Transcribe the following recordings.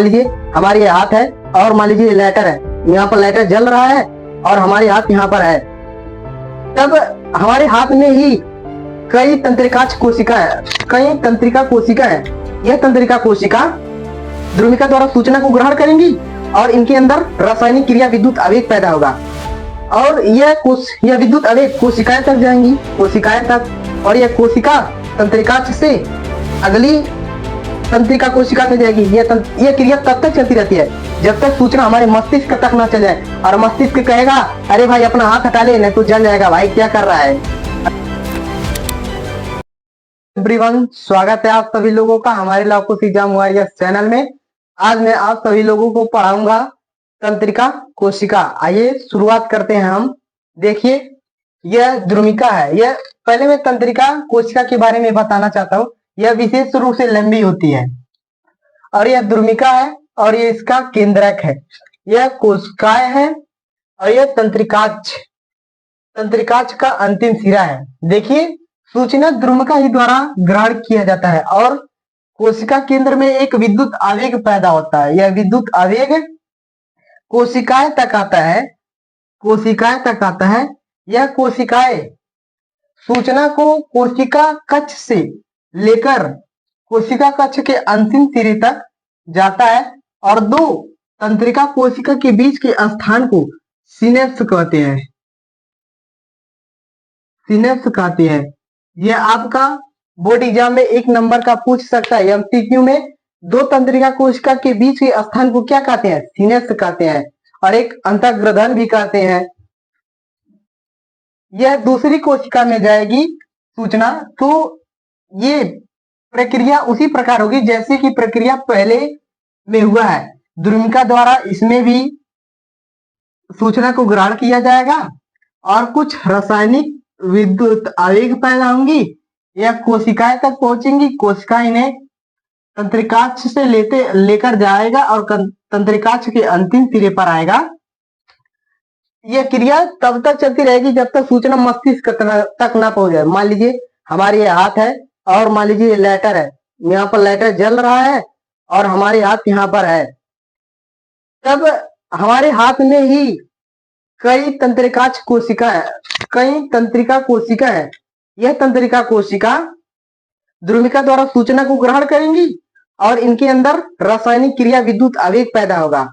लीजिए हमारे ये हाथ है और मान लीजिए लाइटर है, यहाँ पर लाइटर जल रहा है और हमारे हाथ यहाँ पर है। तब हमारे हाथ में ही कई तंत्रिकाक्ष कोशिका है, कई तंत्रिका कोशिका है। यह तंत्रिका कोशिका द्रुमिका द्वारा सूचना को ग्रहण करेंगी और इनके अंदर रासायनिक क्रिया विद्युत आवेग पैदा होगा और यह विद्युत आवेग कोशिकाएं तक जाएंगी, कोशिकाएं तक, और यह कोशिका तंत्रिकाक्ष से अगली तंत्रिका कोशिका में जाएगी। यह क्रिया तब तक चलती रहती है जब तक सूचना हमारे मस्तिष्क तक ना चले जाए और मस्तिष्क कहेगा अरे भाई अपना हाथ हटा ले नहीं तो जल जाएगा, भाई क्या कर रहा है। एवरीवन, स्वागत है आप सभी लोगों का हमारे लौकुश एग्जाम वॉरियर्स चैनल में। आज मैं आप सभी लोगों को पढ़ाऊंगा तंत्रिका कोशिका। आइए शुरुआत करते हैं हम। देखिए यह द्रुमिका है। यह पहले मैं तंत्रिका कोशिका के बारे में बताना चाहता हूँ। यह विशेष रूप से लंबी होती है और यह द्रुमिका है और यह इसका केंद्रक है। यह कोशिकाएं है और यह तंत्रिकाक्ष का अंतिम सिरा है। देखिए सूचना द्रुमिका ही द्वारा ग्रहण किया जाता है और कोशिका केंद्र में एक विद्युत आवेग पैदा होता है। यह विद्युत आवेग कोशिकाएं तक आता है, कोशिकाएं तक आता है। यह कोशिकाएं सूचना को कोशिका कक्ष से लेकर कोशिका कक्ष के अंतिम सिरे तक जाता है और दो तंत्रिका कोशिका के बीच के स्थान को सिनेप्स कहते हैं। सिनेप्स कहते हैं। यह आपका बोर्ड एग्जाम में 1 नंबर का पूछ सकता है। एमसीक्यू में दो तंत्रिका कोशिका के बीच के स्थान को क्या कहते हैं? सिनेप्स कहते हैं और एक अंतर्ग्रथन भी कहते हैं। यह दूसरी कोशिका में जाएगी सूचना, तो ये प्रक्रिया उसी प्रकार होगी जैसे कि प्रक्रिया पहले में हुआ है। द्रुमिका द्वारा इसमें भी सूचना को ग्रहण किया जाएगा और कुछ रासायनिक विद्युत आवेग पैदा होंगी। यह कोशिकाएं तक पहुंचेंगी, कोशिका इन्हें तंत्रिकाक्ष से लेकर जाएगा और तंत्रिकाक्ष के अंतिम सिरे पर आएगा। यह क्रिया तब तक चलती रहेगी जब तक सूचना मस्तिष्क तक ना पहुंच जाए। मान लीजिए हमारे ये हाथ है और मान लीजिए लाइटर है, यहाँ पर लाइटर जल रहा है और हमारे हाथ यहाँ पर है। तब हमारे हाथ में ही कई तंत्रिकाक्ष कोशिका है, कई तंत्रिका कोशिका है। यह तंत्रिका कोशिका द्रुमिका द्वारा सूचना को ग्रहण करेंगी और इनके अंदर रासायनिक क्रिया विद्युत आवेग पैदा होगा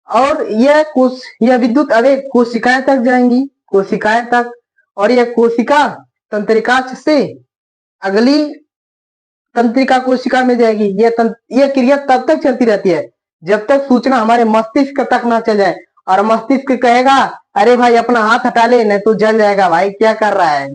और यह विद्युत आवेग कोशिकाएं तक जाएंगी, कोशिकाएं तक, और यह कोशिका तंत्रिकाक्ष से अगली तंत्रिका कोशिका में जाएगी। यह क्रिया तब तक चलती रहती है जब तक सूचना हमारे मस्तिष्क तक ना चल जाए और मस्तिष्क कहेगा अरे भाई अपना हाथ हटा ले नहीं तो जल जाएगा, भाई क्या कर रहा है।